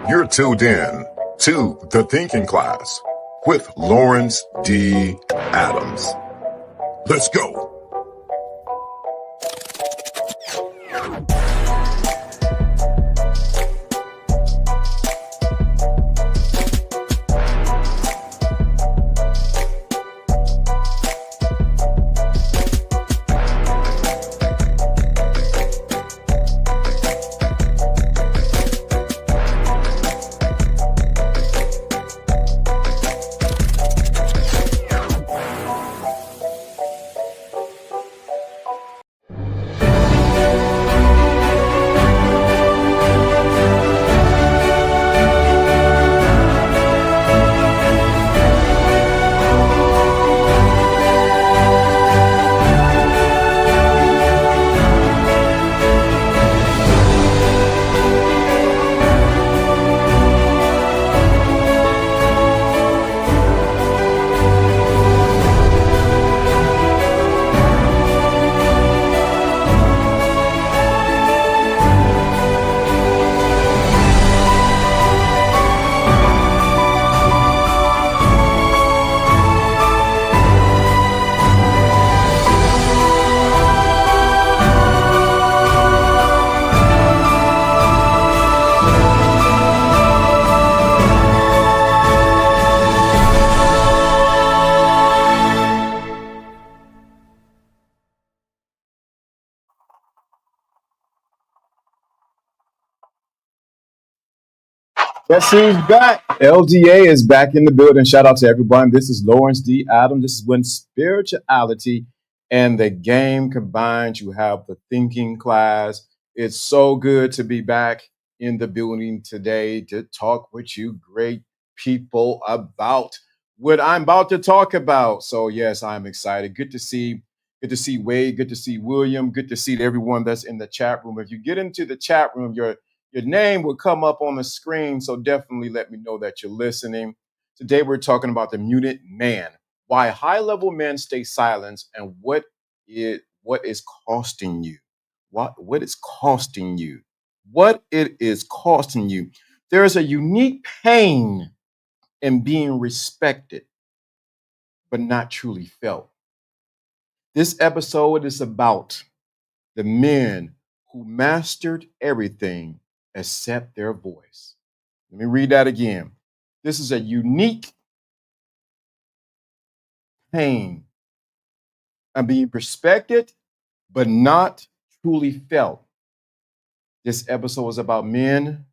You're tuned in to The Thinking Class with Lawrence D. Adams. Let's go. Yes, he's back. LDA is back in the building. Shout out to everyone. This is Lawrence D. Adams. This is when spirituality and the game combined. You have the thinking class. It's so good to be back in the building today to talk with you great people about what I'm about to talk about. So yes, I'm excited. Good to see Wade. Good to see William. Good to see everyone that's in the chat room. If you get into the chat room, your name will come up on the screen, so definitely let me know that you're listening. Today we're talking about the muted man, why high-level men stay silent, and what is costing you. What is costing you? What it is costing you. There is a unique pain in being respected, but not truly felt. This episode is about the men who mastered everything except their voice. Let me read that again. This is a unique pain of being respected, but not truly felt. This episode is about men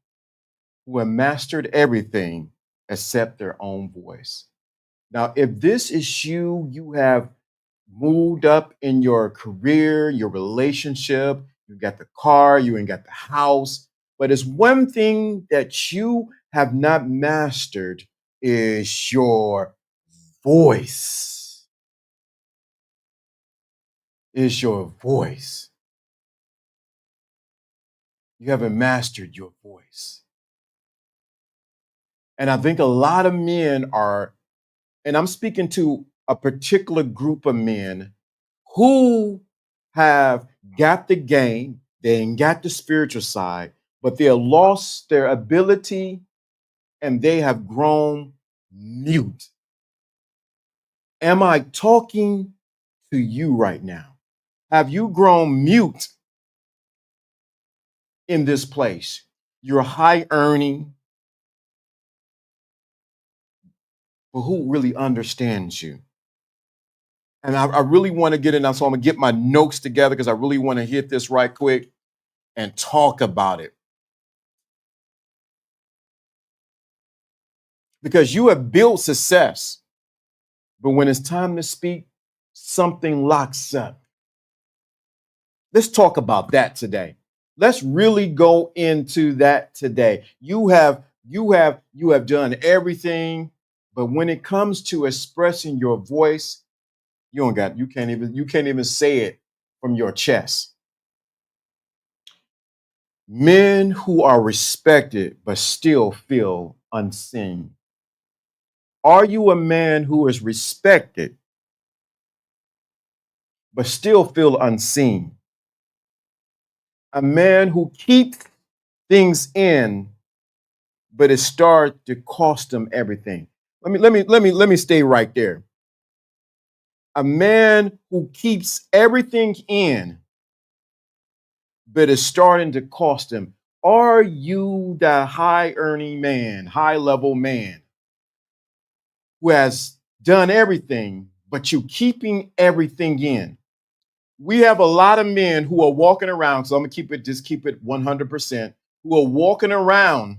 who have mastered everything except their own voice. Now, if this is you, you have moved up in your career, your relationship, you got the car, you ain't got the house, but it's one thing that you have not mastered is your voice. Is your voice. You haven't mastered your voice. And I think a lot of men are, and I'm speaking to a particular group of men who have got the game, they ain't got the spiritual side, but they have lost their ability and they have grown mute. Am I talking to you right now? Have you grown mute in this place? You're high earning, but who really understands you? And I really want to get in, so I'm gonna get my notes together because I really want to hit this right quick and talk about it. Because you have built success, but when it's time to speak, something locks up. Let's talk about that today. Let's really go into that today. You have done everything, but when it comes to expressing your voice, you can't even say it from your chest. Men who are respected but still feel unseen. Are you a man who is respected but still feel unseen? A man who keeps things in but it started to cost them everything. Let me stay right there. A man who keeps everything in, but it's starting to cost him. Are you the high earning man, high level man who has done everything, but you keeping everything in? We have a lot of men who are walking around, so I'm gonna keep it 100%, who are walking around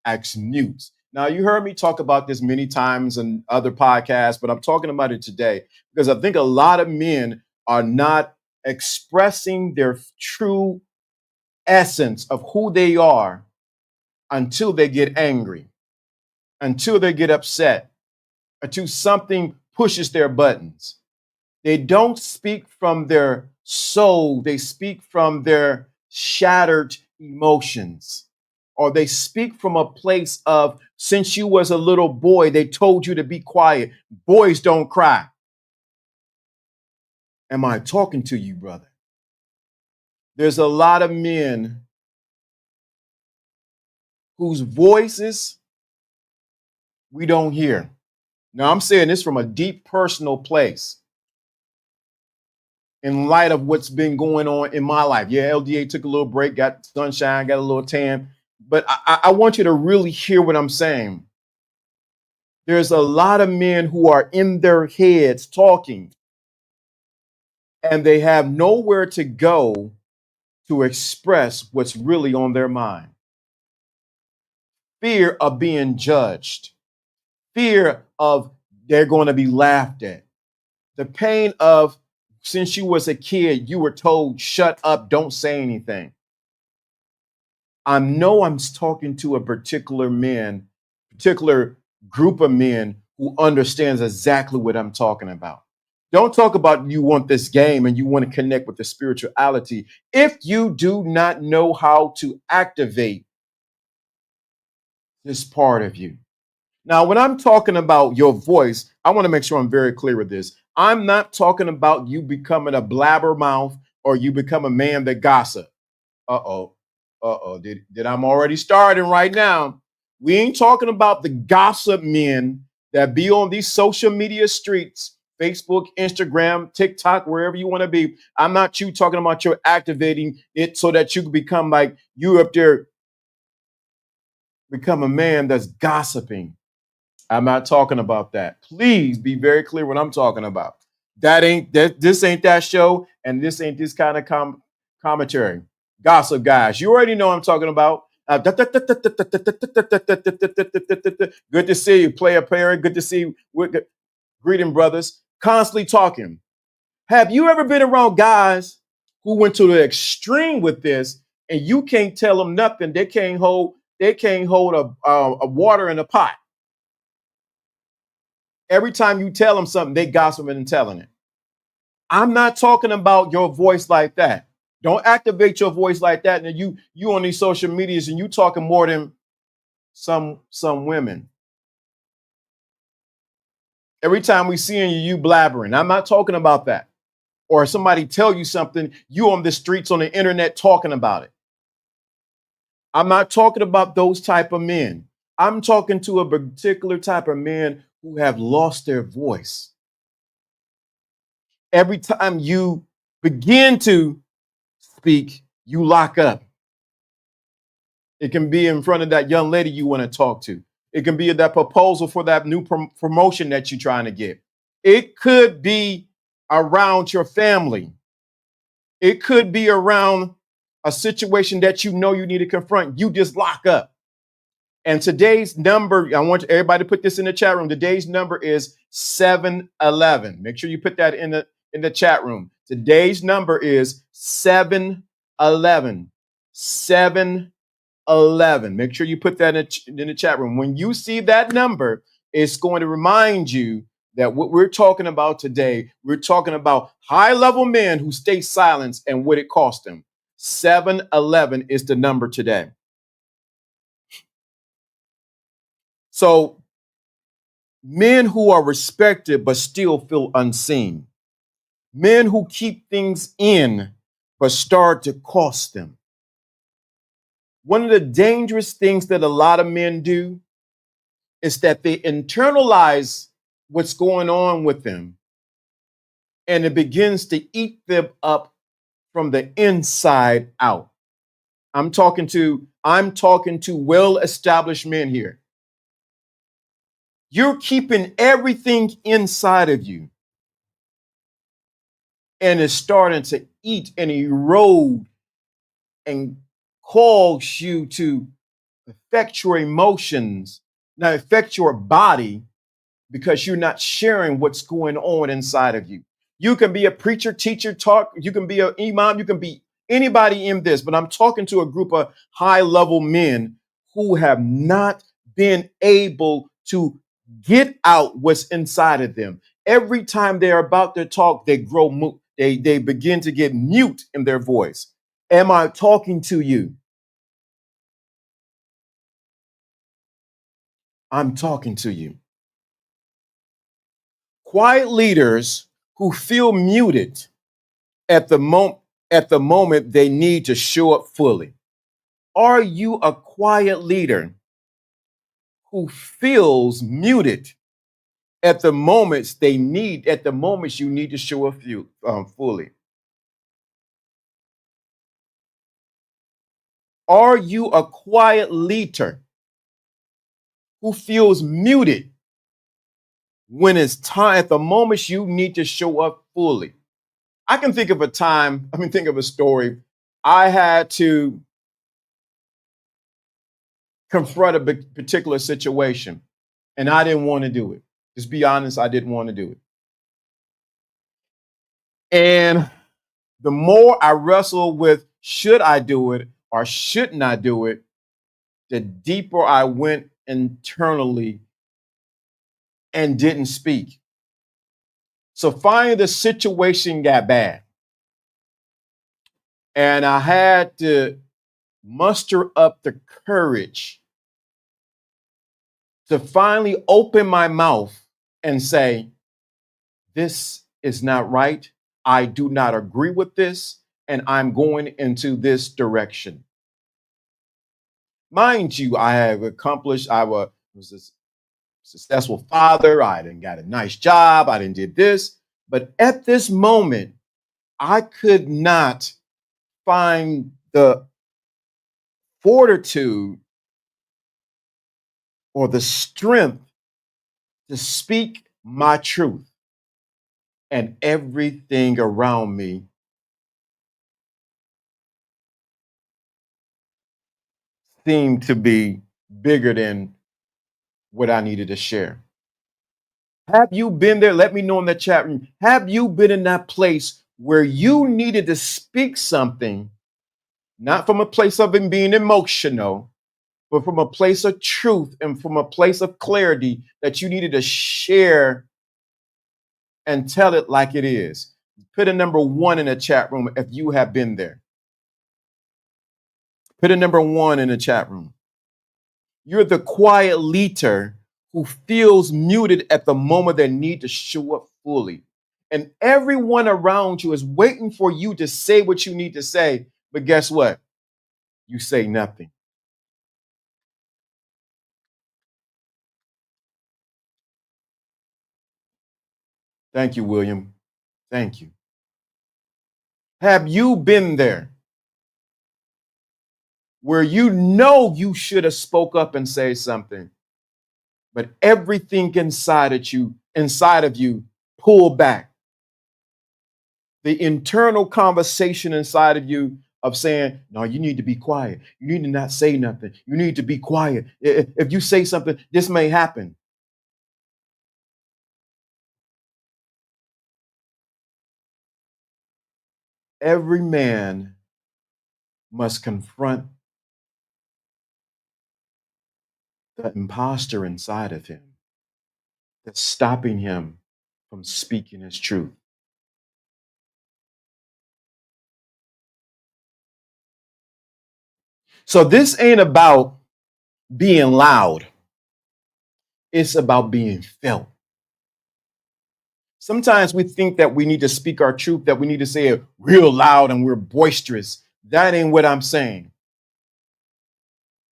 as mutes. Now, you heard me talk about this many times in other podcasts, but I'm talking about it today because I think a lot of men are not expressing their true essence of who they are until they get angry, until they get upset, until something pushes their buttons. They don't speak from their soul, they speak from their shattered emotions. Or they speak from a place of, since you was a little boy, they told you to be quiet. Boys don't cry. Am I talking to you, brother? There's a lot of men whose voices we don't hear. Now, I'm saying this from a deep personal place in light of what's been going on in my life. Yeah, LDA took a little break, got sunshine, got a little tan, but I want you to really hear what I'm saying. There's a lot of men who are in their heads talking, and they have nowhere to go to express what's really on their mind. Fear of being judged, fear of they're going to be laughed at, the pain of since you was a kid, you were told, shut up, don't say anything. I know I'm talking to a particular group of men who understands exactly what I'm talking about. Don't talk about you want this game and you want to connect with the spirituality if you do not know how to activate this part of you. Now, when I'm talking about your voice, I want to make sure I'm very clear with this. I'm not talking about you becoming a blabbermouth or you become a man that gossip. Uh-oh. Uh-oh. Did I'm already starting right now. We ain't talking about the gossip men that be on these social media streets, Facebook, Instagram, TikTok, wherever you want to be. I'm not you talking about you're activating it so that you can become like you up there, become a man that's gossiping. I'm not talking about that. Please be very clear what I'm talking about. This ain't that show, and this ain't this kind of commentary. Gossip guys, you already know what I'm talking about. Good to see you, player parent. Good to see you. Greeting brothers. Constantly talking. Have you ever been around guys who went to the extreme with this, and you can't tell them nothing? They can't hold. They can't hold a water in a pot. Every time you tell them something, they gossiping and telling it. I'm not talking about your voice like that. Don't activate your voice like that. And you on these social medias and you talking more than some women. Every time we see you blabbering. I'm not talking about that. Or somebody tell you something, you on the streets on the internet talking about it. I'm not talking about those type of men. I'm talking to a particular type of men who have lost their voice. Every time you begin to speak, you lock up. It can be in front of that young lady you want to talk to. It can be that proposal for that new promotion that you're trying to get. It could be around your family. It could be around a situation that you know you need to confront. You just lock up. And today's number, I want everybody to put this in the chat room. Today's number is 711. Make sure you put that in the chat room. Today's number is 711. 711. Make sure you put that in the chat room. When you see that number, it's going to remind you that what we're talking about today, we're talking about high level men who stay silent and what it cost them. 711 is the number today. So men who are respected but still feel unseen. Men who keep things in but start to cost them. One of the dangerous things that a lot of men do is that they internalize what's going on with them, and it begins to eat them up from the inside out. I'm talking to well-established men here. You're keeping everything inside of you, and it's starting to eat and erode and cause you to affect your emotions, now affect your body, because you're not sharing what's going on inside of you. You can be a preacher, teacher, talk, you can be an imam, you can be anybody in this, but I'm talking to a group of high level men who have not been able to get out what's inside of them. Every time they're about to talk, they they begin to get mute in their voice. Am I talking to you? I'm talking to you. Quiet leaders who feel muted at the moment they need to show up fully. Are you a quiet leader who feels muted at the moments you need to show up fully? Are you a quiet leader who feels muted when it's time at the moments you need to show up fully? Think of a story. I had to confront a particular situation, and I didn't want to do it. Just be honest, I didn't want to do it. And the more I wrestle with should I do it or shouldn't I do it, the deeper I went internally and didn't speak. So finally, the situation got bad, and I had to muster up the courage to finally open my mouth and say, this is not right. I do not agree with this, and I'm going into this direction. Mind you, was a successful father. I didn't got a nice job. I didn't did this. But at this moment, I could not find the fortitude or the strength to speak my truth. And everything around me seemed to be bigger than what I needed to share. Have you been there? Let me know in the chat room. Have you been in that place where you needed to speak something, not from a place of being emotional, but from a place of truth and from a place of clarity that you needed to share and tell it like it is? Put a number one in the chat room if you have been there. Put a number one in the chat room. You're the quiet leader who feels muted at the moment they need to show up fully. And everyone around you is waiting for you to say what you need to say. But guess what? You say nothing. Thank you, William. Thank you. Have you been there where you know you should have spoke up and say something, but everything inside of you, pull back? The internal conversation inside of you of saying, no, you need to be quiet. You need to not say nothing. You need to be quiet. If you say something, this may happen. Every man must confront the imposter inside of him that's stopping him from speaking his truth. So this ain't about being loud. It's about being felt. Sometimes we think that we need to speak our truth, that we need to say it real loud and we're boisterous. That ain't what I'm saying.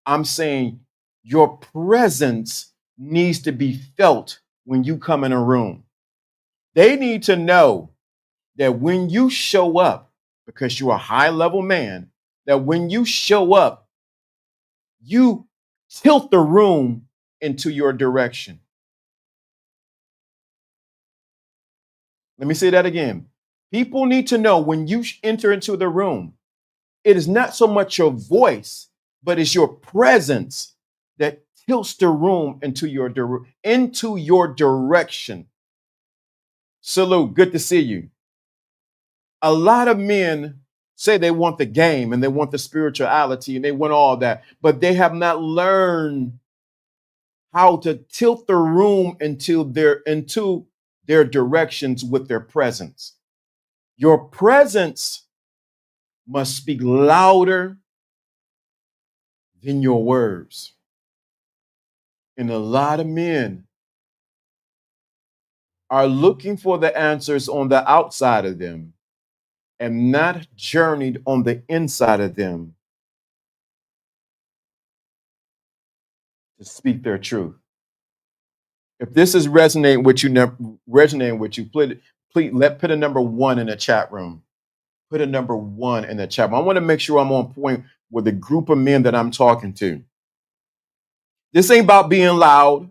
I'm saying your presence needs to be felt when you come in a room. They need to know that when you show up, because you're a high level man, that when you show up, you tilt the room into your direction. Let me say that again. People need to know when you enter into the room, it is not so much your voice, but it's your presence that tilts the room into your direction. Salute, good to see you. A lot of men say they want the game and they want the spirituality and they want all that, but they have not learned how to tilt the room into their directions with their presence. Your presence must speak louder than your words. And a lot of men are looking for the answers on the outside of them and not journeyed on the inside of them to speak their truth. If this is resonating with you, please put a number one in the chat room. Put a number one in the chat room. I want to make sure I'm on point with the group of men that I'm talking to. This ain't about being loud.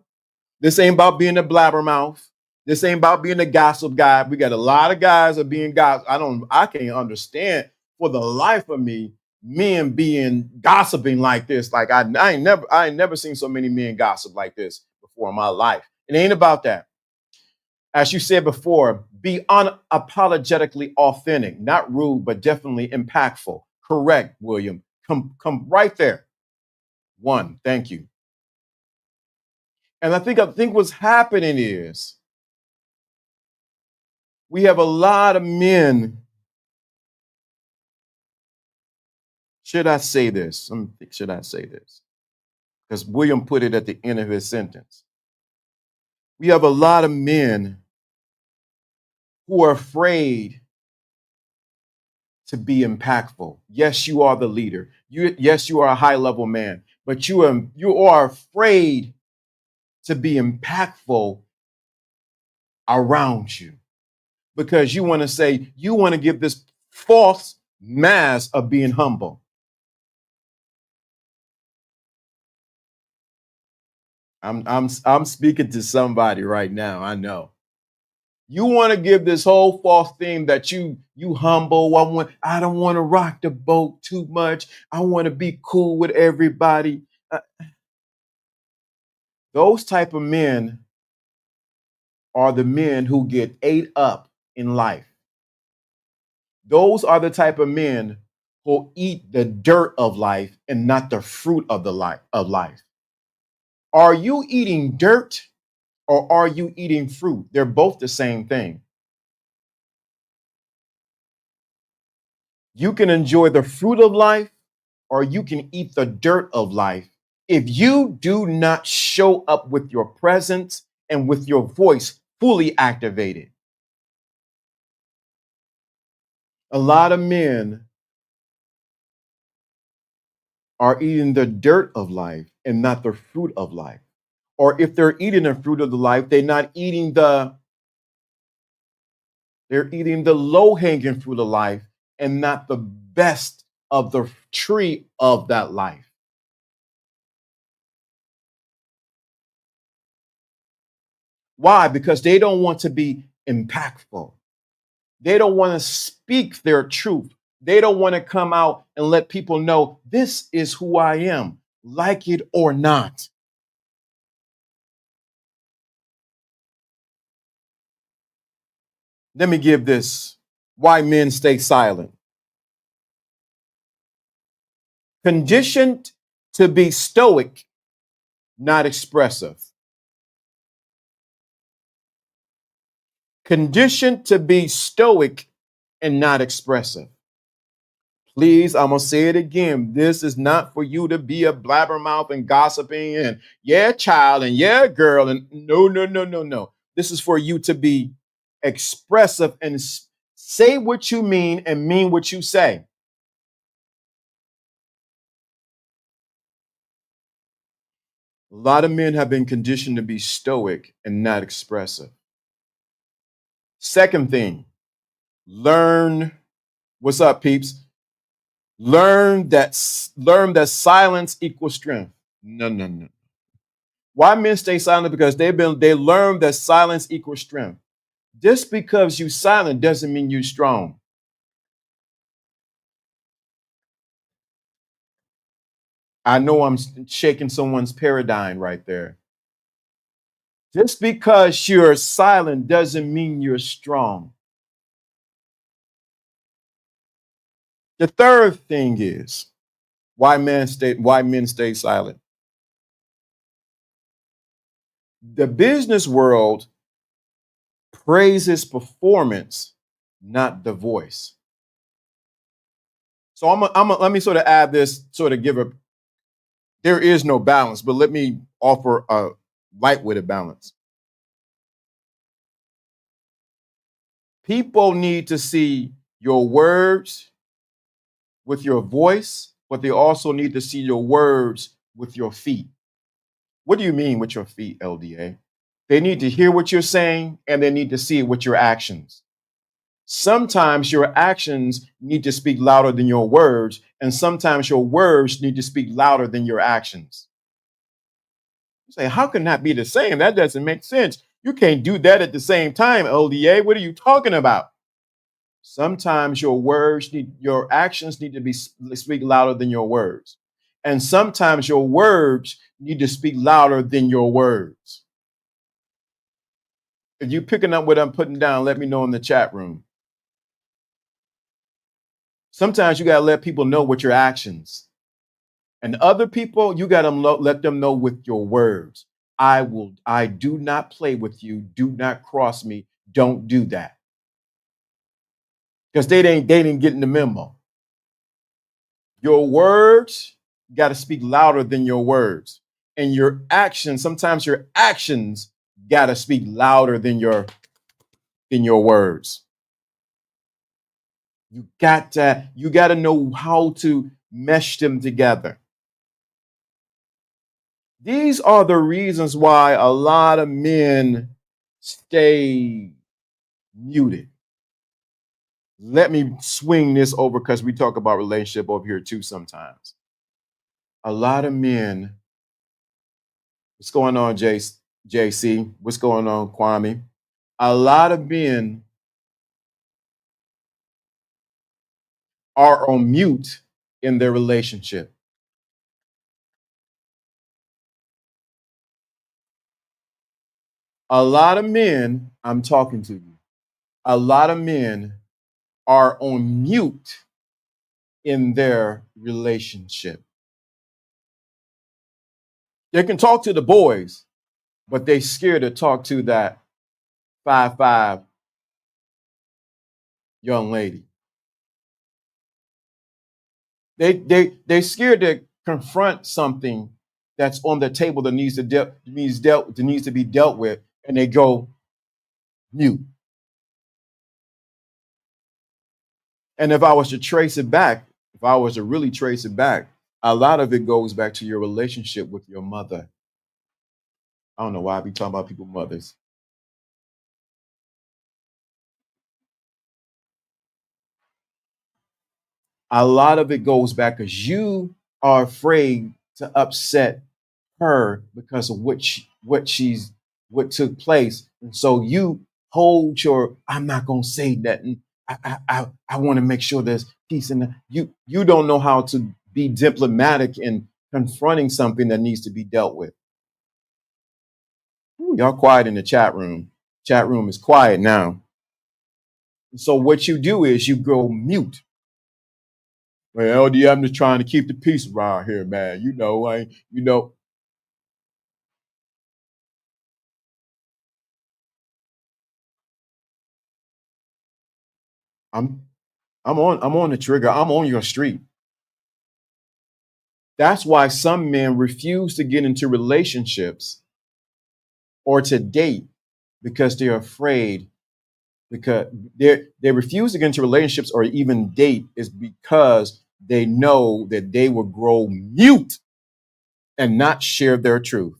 This ain't about being a blabbermouth. This ain't about being a gossip guy. We got a lot of guys that being gossip. I can't understand for the life of me men being gossiping like this. Like I ain't never seen so many men gossip like this before in my life. It ain't about that. As you said before, be unapologetically authentic, not rude, but definitely impactful. Correct, William. Come right there. One, thank you. And I think what's happening is we have a lot of men. Should I say this? Let me think, should I say this? Because William put it at the end of his sentence. We have a lot of men who are afraid to be impactful. Yes, you are the leader. Yes, you are a high level man, but you are afraid to be impactful around you because you want to give this false mask of being humble. I'm speaking to somebody right now. I know. You want to give this whole false thing that you humble. I don't want to rock the boat too much. I want to be cool with everybody. Those type of men are the men who get ate up in life. Those are the type of men who eat the dirt of life and not the fruit of the life of life. Are you eating dirt or are you eating fruit? They're both the same thing. You can enjoy the fruit of life or you can eat the dirt of life. If you do not show up with your presence and with your voice fully activated, a lot of men are eating the dirt of life and not the fruit of life. Or if they're eating the fruit of the life, they're eating the low-hanging fruit of life and not the best of the tree of that life. Why? Because they don't want to be impactful. They don't want to speak their truth. They don't want to come out and let people know this is who I am, like it or not. Let me give this why men stay silent. Conditioned to be stoic, not expressive. Conditioned to be stoic and not expressive. Please, I'm going to say it again. This is not for you to be a blabbermouth and gossiping and yeah, child and yeah, girl. And no, no, no, no, no. This is for you to be expressive and say what you mean and mean what you say. A lot of men have been conditioned to be stoic and not expressive. Second thing, learn. What's up, peeps? Learn that silence equals strength. No, no, no. Why men stay silent? Because they learned that silence equals strength. Just because you silent doesn't mean you're strong. I know I'm shaking someone's paradigm right there. Just because you're silent doesn't mean you're strong. The third thing is why men stay silent. The business world praises performance, not the voice. So let me sort of add this, sort of give a there is no balance, but let me offer a light-weighted balance. People need to see your words with your voice, but they also need to see your words with your feet. What do you mean with your feet, LDA? They need to hear what you're saying and they need to see it with your actions. Sometimes your actions need to speak louder than your words, and sometimes your words need to speak louder than your actions. You say, how can that be the same? That doesn't make sense. You can't do that at the same time, LDA. What are you talking about? Sometimes your actions need to speak louder than your words. And sometimes your words need to speak louder than your words. If you're picking up what I'm putting down, let me know in the chat room. Sometimes you got to let people know with your actions. And other people, you got to let them know with your words. I do not play with you. Do not cross me. Don't do that. Because they didn't get in the memo. Your words got to speak louder than your words. And your actions, sometimes your actions got to speak louder than your words. You got to know how to mesh them together. These are the reasons why a lot of men stay muted. Let me swing this over because we talk about relationship over here too sometimes. A lot of men, what's going on, JC? What's going on, Kwame? A lot of men are on mute in their relationship. A lot of men, I'm talking to you, a lot of men are on mute in their relationship. They can talk to the boys, but they scared to talk to that 5'5" young lady. They scared to confront something that's on the table that needs to be dealt with, and they go mute. And if I was to trace it back, if I was to really trace it back, a lot of it goes back to your relationship with your mother. I don't know why I be talking about people's mothers. A lot of it goes back because you are afraid to upset her because of what took place, and so you hold your. I'm not gonna say nothing. I want to make sure there's peace in the, you don't know how to be diplomatic in confronting something that needs to be dealt with. Ooh, y'all quiet in the chat room. Chat room is quiet now. So what you do is you go mute. Well, LD, I'm just trying to keep the peace around here, man. I'm I'm on the trigger. I'm on your street. That's why some men refuse to get into relationships or to date because they're afraid, because they refuse to get into relationships or even date is because they know that they will grow mute and not share their truth.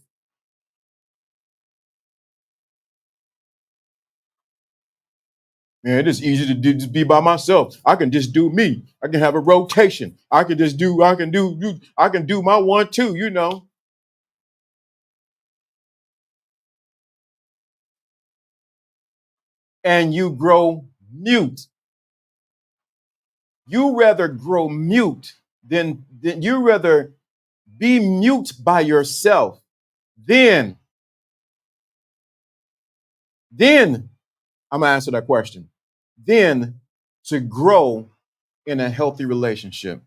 Man, it's easy to do, just be by myself. I can just do me. I can have a rotation. I can do my 1, 2, and you grow mute. You rather grow mute than you rather be mute by yourself. Then, then I'm gonna answer that question. Then to grow in a healthy relationship.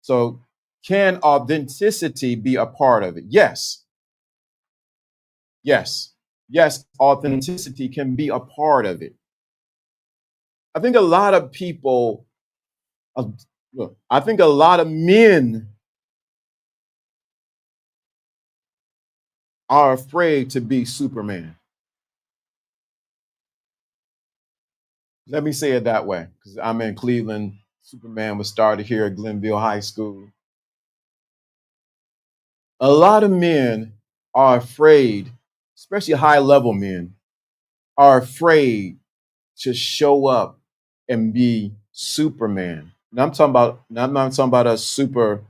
So, can authenticity be a part of it? Yes, yes, yes. Authenticity can be a part of it. I think a lot of people, uh, look, I think a lot of men are afraid to be Superman. Let me say it that way, because I'm in Cleveland. Superman was started here at Glenville High School. A lot of men are afraid, especially high level men, are afraid to show up and be Superman. Now I'm not talking about a super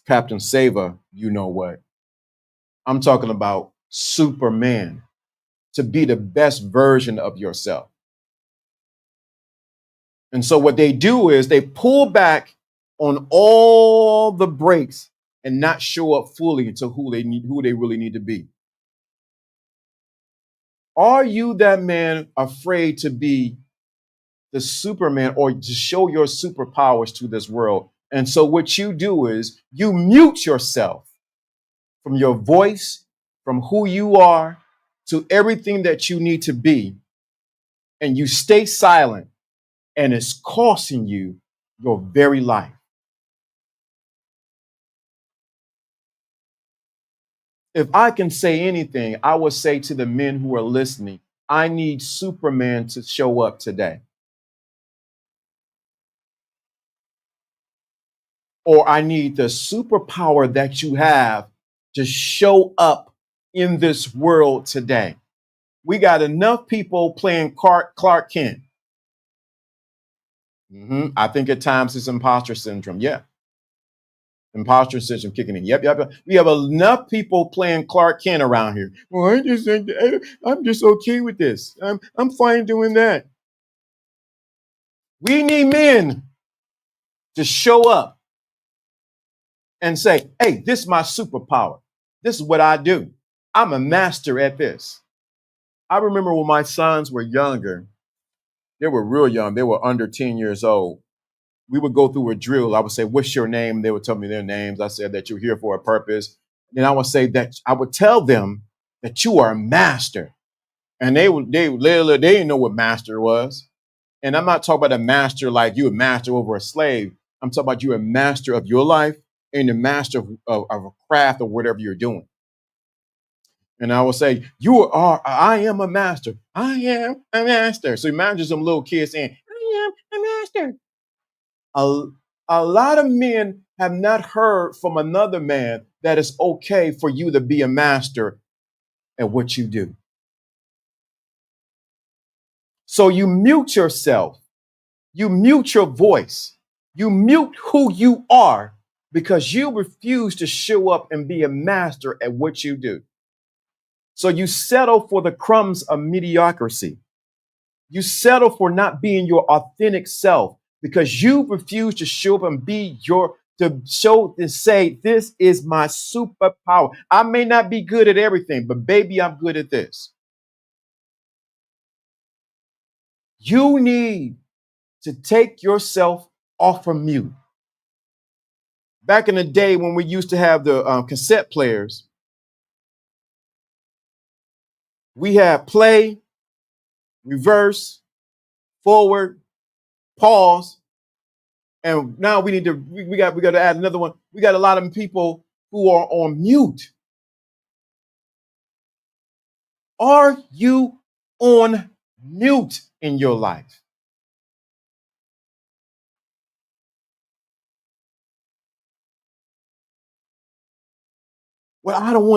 Captain Saver, you know what. I'm talking about Superman, to be the best version of yourself. And so what they do is they pull back on all the brakes and not show up fully to who they really need to be. Are you that man afraid to be the Superman or to show your superpowers to this world? And so what you do is you mute yourself from your voice, from who you are, to everything that you need to be, and you stay silent, and it's costing you your very life. If I can say anything, I would say to the men who are listening, I need Superman to show up today. Or I need the superpower that you have to show up in this world today. We got enough people playing Clark Kent. I think at times it's imposter syndrome. Yeah, imposter syndrome kicking in. Yep. We have enough people playing Clark Kent around here. Well, I'm just okay with this. I'm fine doing that. We need men to show up and say, hey, this is my superpower. This is what I do. I'm a master at this. I remember when my sons were younger, they were real young, they were under 10 years old. We would go through a drill. I would say, what's your name? They would tell me their names. I said that you're here for a purpose. Then I would say that I would tell them that you are a master. And they literally, they didn't know what master was. And I'm not talking about a master like you a master over a slave. I'm talking about you a master of your life and a master of a craft or whatever you're doing. And I will say, I am a master. I am a master. So imagine some little kids saying, I am a master. A, a lot of men have not heard from another man that it's okay for you to be a master at what you do. So you mute yourself, you mute your voice, you mute who you are because you refuse to show up and be a master at what you do. So you settle for the crumbs of mediocrity. You settle for not being your authentic self because you refuse to show up and be to show and say, this is my superpower. I may not be good at everything, but baby, I'm good at this. You need to take yourself off of mute. Back in the day when we used to have the cassette players, we had play, reverse, forward, pause, and now we got to add another one. We got a lot of people who are on mute. Are you on mute in your life? Well, I don't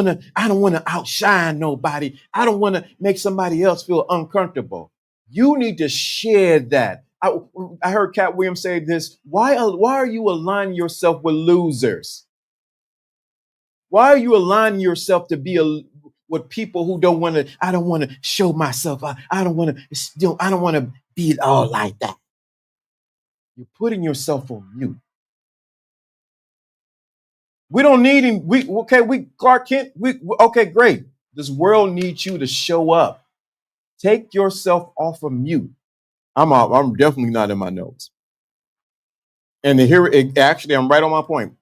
want to outshine nobody. I don't want to make somebody else feel uncomfortable. You need to share that. I heard Cat Williams say this. Why are you aligning yourself with losers? Why are you aligning yourself to be with people who don't want to? I don't want to show myself. I don't want to. I don't want to be all like that. You're putting yourself on mute. We don't need him. We Clark Kent. Okay, great. This world needs you to show up. Take yourself off of mute. I'm definitely not in my notes. And here, actually, I'm right on my point.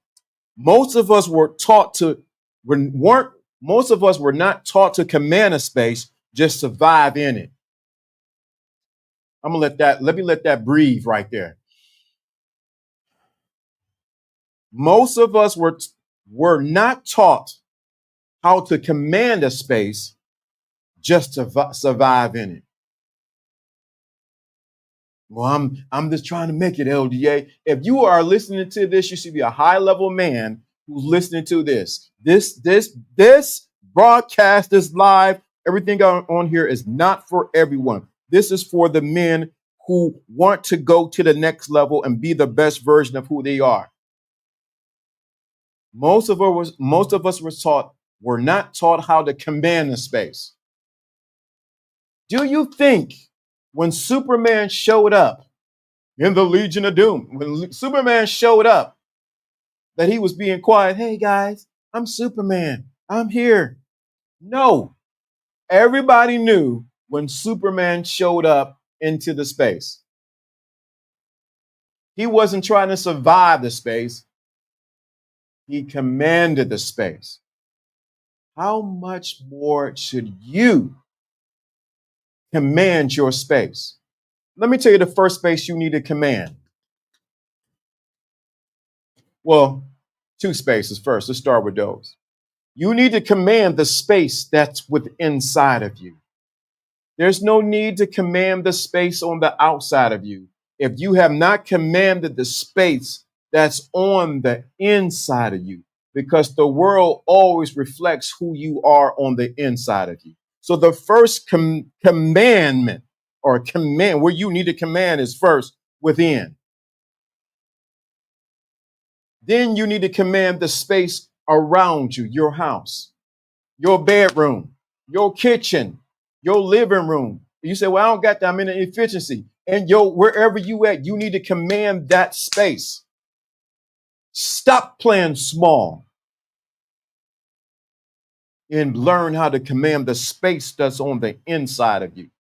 Most of us were taught to weren't. Most of us were not taught to command a space, just survive in it. I'm gonna let me let that breathe right there. Most of us were not taught how to command a space, just to survive in it. Well, I'm just trying to make it, LDA. If you are listening to this, you should be a high level man who's listening to this. This broadcast, this live, everything on here is not for everyone. This is for the men who want to go to the next level and be the best version of who they are. Most of us were not taught how to command the space. Do you think when Superman showed up in the Legion of Doom, when Superman showed up, that he was being quiet? Hey guys, I'm Superman. I'm here. No, everybody knew when Superman showed up into the space. He wasn't trying to survive the space. He commanded the space. How much more should you command your space? Let me tell you the first space you need to command. Well, two spaces first. Let's start with those. You need to command the space that's within inside of you. There's no need to command the space on the outside of you if you have not commanded the space that's on the inside of you, because the world always reflects who you are on the inside of you. So the first commandment or command where you need to command is first within. Then you need to command the space around you, your house, your bedroom, your kitchen, your living room. You say, well, I don't got that. I'm in efficiency. And wherever you at, you need to command that space. Stop playing small and learn how to command the space that's on the inside of you.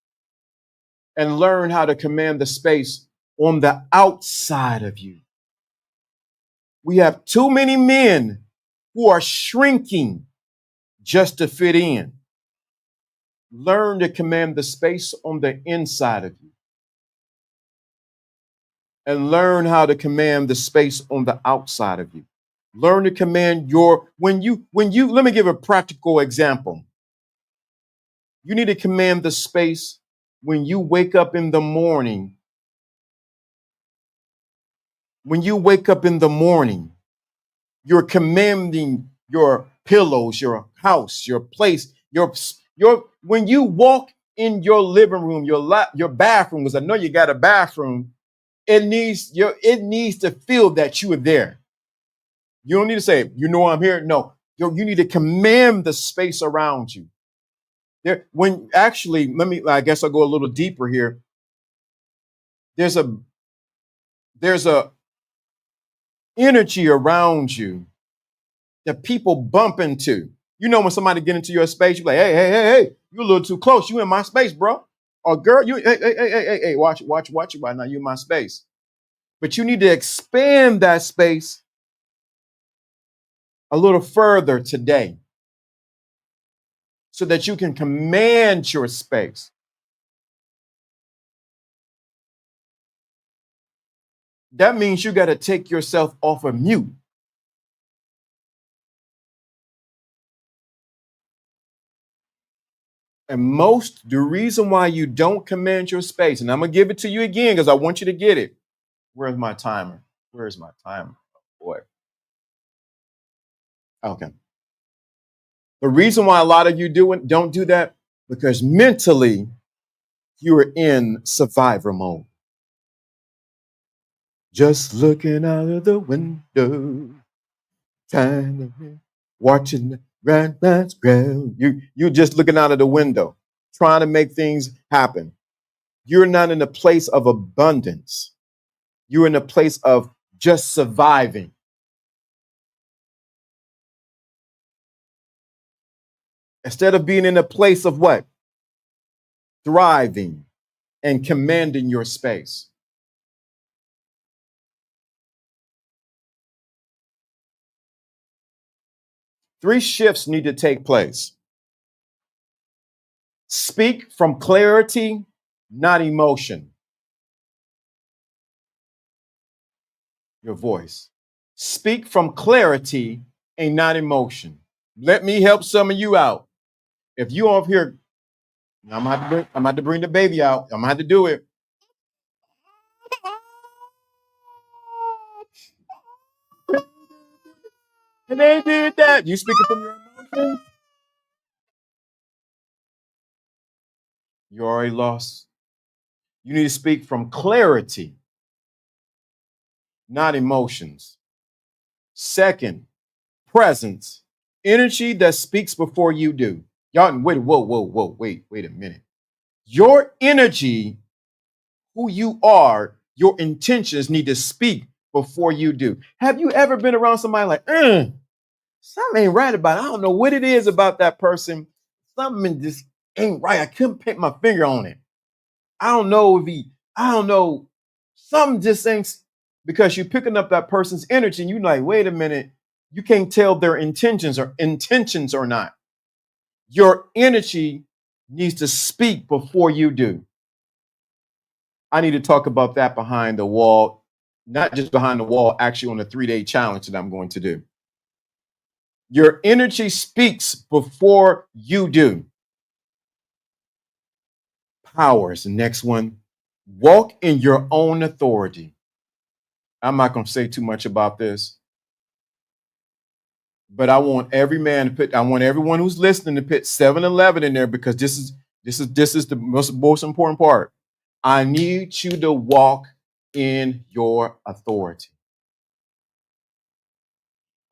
And learn how to command the space on the outside of you. We have too many men who are shrinking just to fit in. Learn to command the space on the inside of you. And learn how to command the space on the outside of you. Learn to command when you, let me give a practical example. You need to command the space when you wake up in the morning. When you wake up in the morning, you're commanding your pillows, your house, your place, when you walk in your living room, your bathroom, because I know you got a bathroom, it needs to feel that you are there. You don't need to say, you know I'm here. No, you need to command the space around you. I guess I'll go a little deeper here. There's a energy around you that people bump into. You know, when somebody get into your space, you're like, hey, you're a little too close. You in my space, bro. Or girl, hey, watch it right now. You in my space. But you need to expand that space a little further today so that you can command your space. That means you got to take yourself off of mute. And the reason why you don't command your space, and I'm going to give it to you again because I want you to get it. Where's my timer? Where's my timer? Oh, boy. Okay. The reason why a lot of you don't do that, because mentally You are in survivor mode. Just looking out of the window, watching the grandma's ground. You just looking out of the window, trying to make things happen. You're not in a place of abundance. You're in a place of just surviving. Instead of being in a place of what? Thriving and commanding your space. Three shifts need to take place. Speak from clarity, not emotion. Your voice. Speak from clarity and not emotion. Let me help some of you out. If you over here, I'm gonna have to bring the baby out. I'm gonna have to do it. And they did that. You speaking from your emotions? You already lost. You need to speak from clarity, not emotions. Second, presence, energy that speaks before you do. Y'all, wait, whoa, wait a minute. Your energy, who you are, your intentions need to speak before you do. Have you ever been around somebody like, something ain't right about it? I don't know what it is about that person. Something just ain't right. I couldn't put my finger on it. I don't know if I don't know. Something just ain't, because you're picking up that person's energy and you're like, wait a minute, you can't tell their intentions or not. Your energy needs to speak before you do. I need to talk about that behind the wall, not just behind the wall, actually on the 3-day challenge that I'm going to do. Your energy speaks before you do. Power is the next one. Walk in your own authority. I'm not going to say too much about this, but I want every man to put, I want everyone who's listening to put 7-Eleven in there, because this is the most important part. I need you to walk in your authority.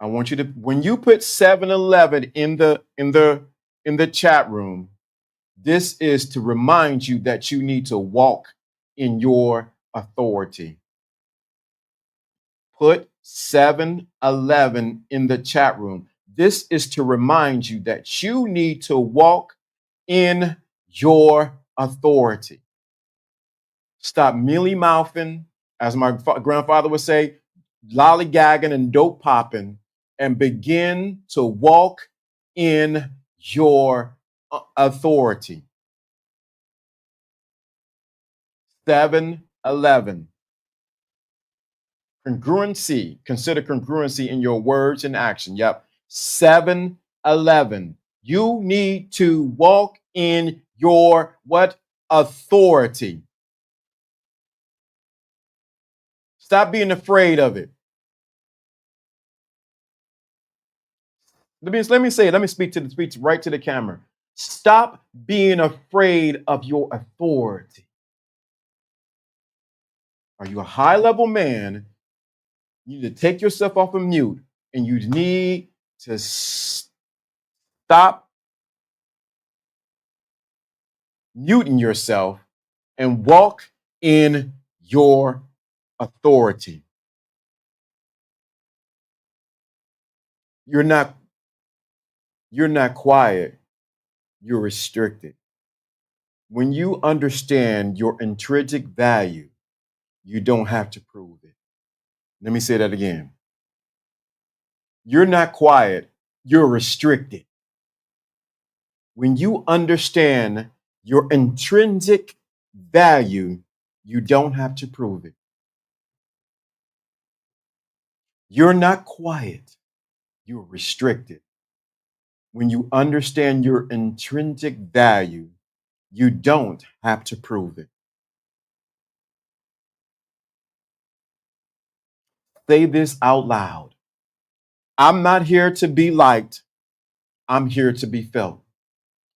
I want you to, when you put 7-Eleven in the chat room, this is to remind you that you need to walk in your authority. Put 7-Eleven in the chat room. This is to remind you that you need to walk in your authority. Stop mealy mouthing, as my grandfather would say, lollygagging and dope popping, and begin to walk in your authority. 7-Eleven. Congruency. Consider congruency in your words and action. Yep. 7-Eleven. You need to walk in your what? Authority. Stop being afraid of it. Let me say it. Let me speak right to the camera. Stop being afraid of your authority. Are you a high level man? You need to take yourself off of mute, and you need to stop muting yourself and walk in your authority. You're not quiet, you're restricted. When you understand your intrinsic value, you don't have to prove it. Let me say that again. You're not quiet, you're restricted. When you understand your intrinsic value, you don't have to prove it. You're not quiet, you're restricted. When you understand your intrinsic value, you don't have to prove it. Say this out loud. I'm not here to be liked. I'm here to be felt.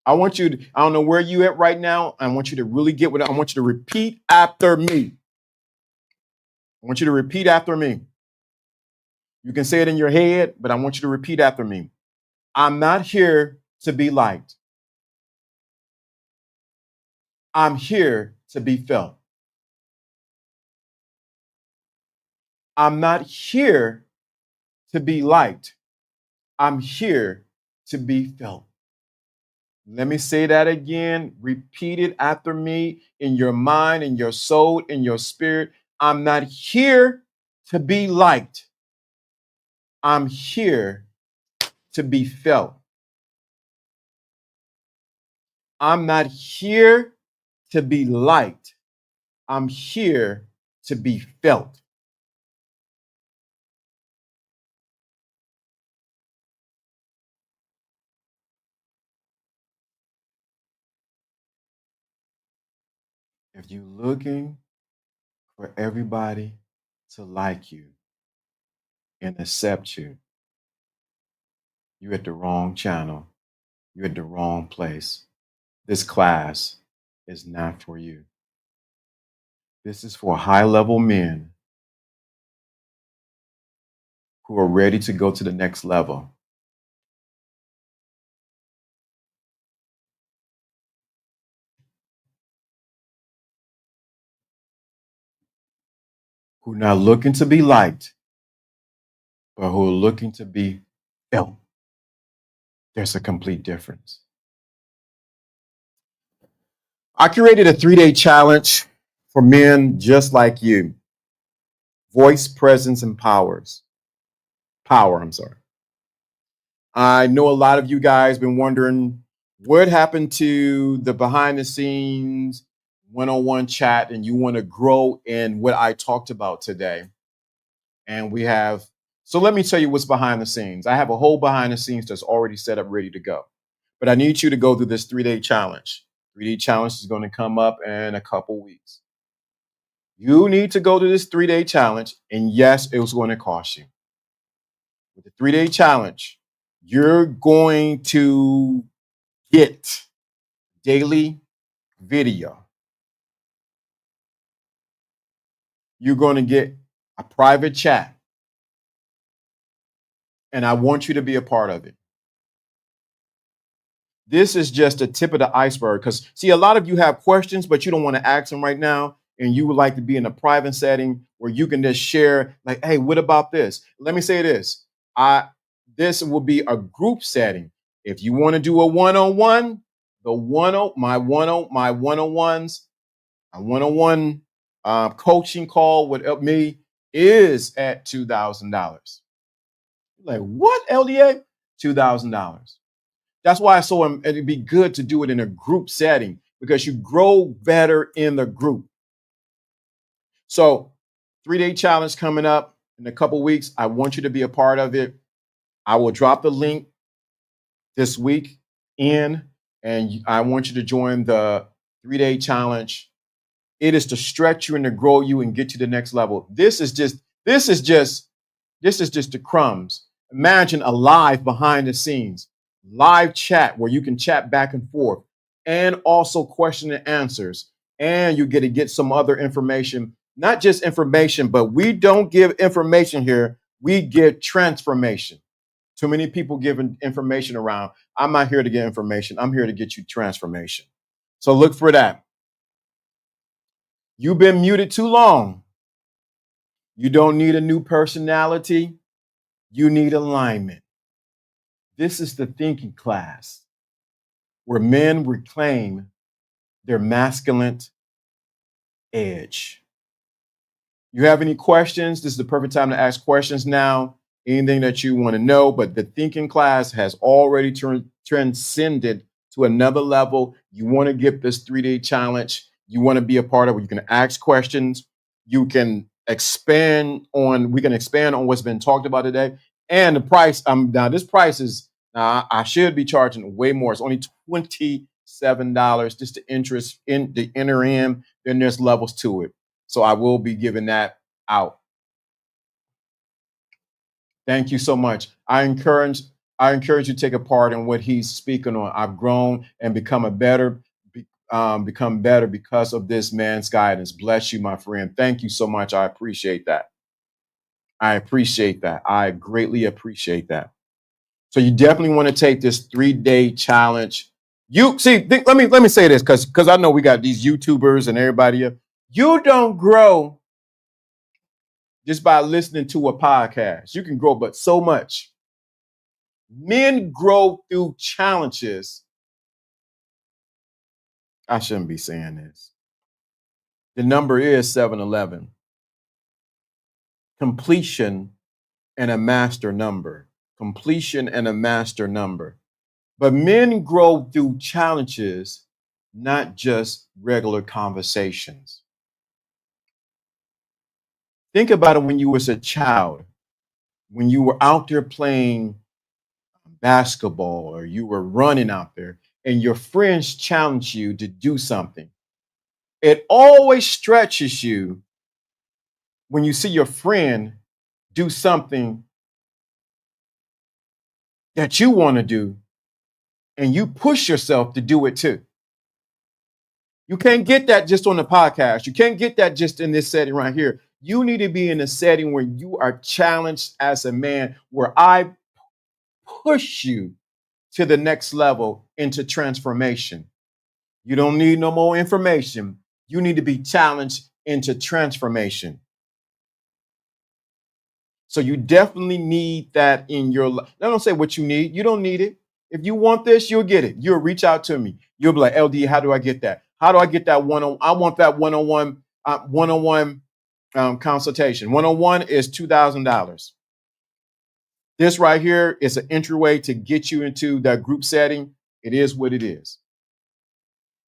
I don't know where you at right now. I want you to really get what I want you to repeat after me. I want you to repeat after me. You can say it in your head, but I want you to repeat after me. I'm not here to be liked. I'm here to be felt. I'm not here to be liked. I'm here to be felt. Let me say that again. Repeat it after me in your mind, in your soul, in your spirit. I'm not here to be liked. I'm here to be felt. I'm not here to be liked. I'm here to be felt. If you're looking for everybody to like you and accept you, you're at the wrong channel. You're at the wrong place. This class is not for you. This is for high level men who are ready to go to the next level. Who are not looking to be liked, but who are looking to be felt. There's a complete difference. I curated a 3-day challenge for men just like you. Voice, presence, and powers. Power, I'm sorry. I know a lot of you guys been wondering what happened to the behind the scenes one-on-one chat, and you want to grow in what I talked about today. And we have, so let me tell you what's behind the scenes. I have a whole behind the scenes that's already set up, ready to go. But I need you to go through this 3-day challenge. 3-day challenge is going to come up in a couple weeks. You need to go to this 3-day challenge, and yes, it was going to cost you. With the 3-day challenge, you're going to get daily video. You're going to get a private chat, and I want you to be a part of it. This is just a tip of the iceberg because, see, a lot of you have questions, but you don't want to ask them right now. And you would like to be in a private setting where you can just share, like, hey, what about this? Let me say this. This will be a group setting. If you want to do a one-on-one, my one-on-ones, a one-on-one coaching call with me is at $2,000. Like, what, LDA? $2,000. That's why it'd be good to do it in a group setting because you grow better in the group. So 3-day challenge coming up in a couple weeks. I want you to be a part of it. I will drop the link this week and I want you to join the 3-day challenge. It is to stretch you and to grow you and get you to the next level. This is just the crumbs. Imagine a live behind the scenes, live chat where you can chat back and forth and also question and answers. And you get to get some other information, not just information, but we don't give information here. We give transformation. Too many people giving information around. I'm not here to get information. I'm here to get you transformation. So look for that. You've been muted too long. You don't need a new personality. You need alignment. This is the thinking class where men reclaim their masculine edge. You have any questions? This is the perfect time to ask questions now. Anything that you want to know, but the thinking class has already transcended to another level. You want to get this 3-day challenge. You want to be a part of it. You can ask questions. You can expand on, we can expand on what's been talked about today. And the price, now this price is, I should be charging way more. It's only $27, just the interest in the enter in, then there's levels to it. So I will be giving that out. Thank you so much. I encourage I encourage you to take a part in what he's speaking on. I've grown and become better because of this man's guidance. Bless you, my friend. Thank you so much. I appreciate that. I appreciate that. I greatly appreciate that. So you definitely want to take this 3-day challenge. You see, let me say this because I know we got these YouTubers and everybody else. You don't grow just by listening to a podcast. You can grow, but so much. Men grow through challenges. I shouldn't be saying this. The number is 711. Completion and a master number. Completion and a master number. But men grow through challenges, not just regular conversations. Think about it when you was a child, when you were out there playing basketball or you were running out there and your friends challenge you to do something. It always stretches you when you see your friend do something that you want to do and you push yourself to do it too. You can't get that just on the podcast. You can't get that just in this setting right here. You need to be in a setting where you are challenged as a man, where I push you to the next level into transformation. You don't need no more information. You need to be challenged into transformation. So you definitely need that in your life. I don't say what you need. You don't need it. If you want this, you'll get it. You'll reach out to me. You'll be like, LD, how do I get that? How do I get that one-on? I want that one-on-one consultation. One-on-one is $2,000. This right here is an entryway to get you into that group setting. It is what it is.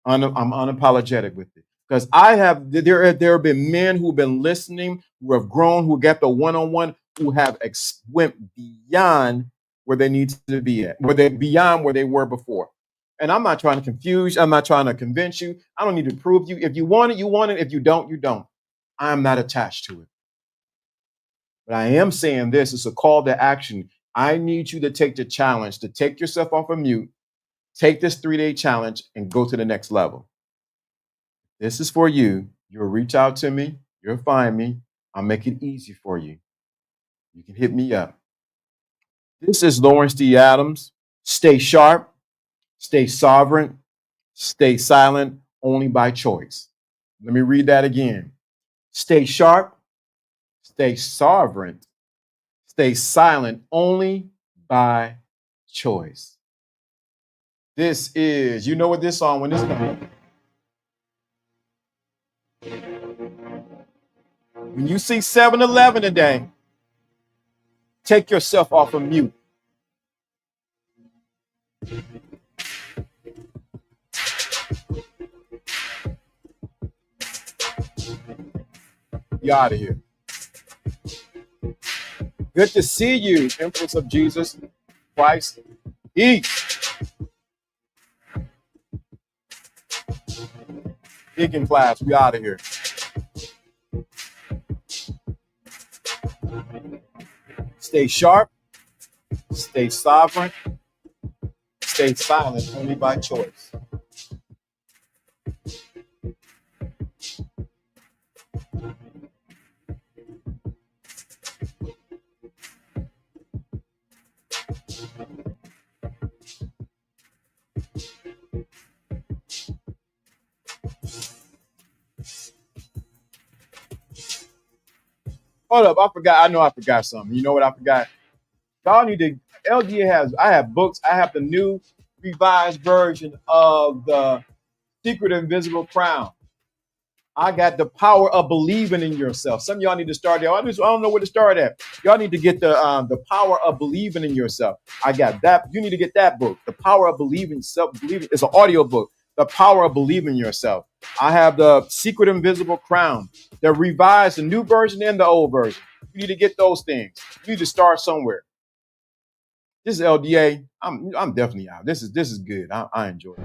I'm unapologetic with it. Because there have been men who've been listening, who have grown, who get the one-on-one, who have went beyond where they need to be at, beyond where they were before. And I'm not trying to confuse you. I'm not trying to convince you. I don't need to prove you. If you want it, you want it. If you don't, you don't. I'm not attached to it. But I am saying this is a call to action. I need you to take the challenge, to take yourself off of mute, take this 3-day challenge and go to the next level. This is for you. You'll reach out to me. You'll find me. I'll make it easy for you. You can hit me up. This is Lawrence D. Adams. Stay sharp, stay sovereign, stay silent only by choice. Let me read that again. Stay sharp, stay sovereign, stay silent only by choice. This is, you know what this song, when this comes. When you see 7-Eleven today, take yourself off of mute. You out of here. Good to see you, Empress of Jesus Christ. Eat. Deacon class, we out of here. Stay sharp, stay sovereign, stay silent only by choice. Hold up, I forgot. I know I forgot something. You know what I forgot? Y'all need to, I have books. I have the new revised version of the Secret Invisible Crown. I got the power of believing in yourself. Some of y'all need to start there. I don't know where to start at. Y'all need to get the power of believing in yourself. I got that. You need to get that book. The power of believing, self-believing. It's an audio book. The power of believing in yourself. I have the Secret Invisible Crown, the revised, the new version and the old version. You need to get those things. You need to start somewhere. This is LDA. I'm definitely out. This is good. I enjoy it.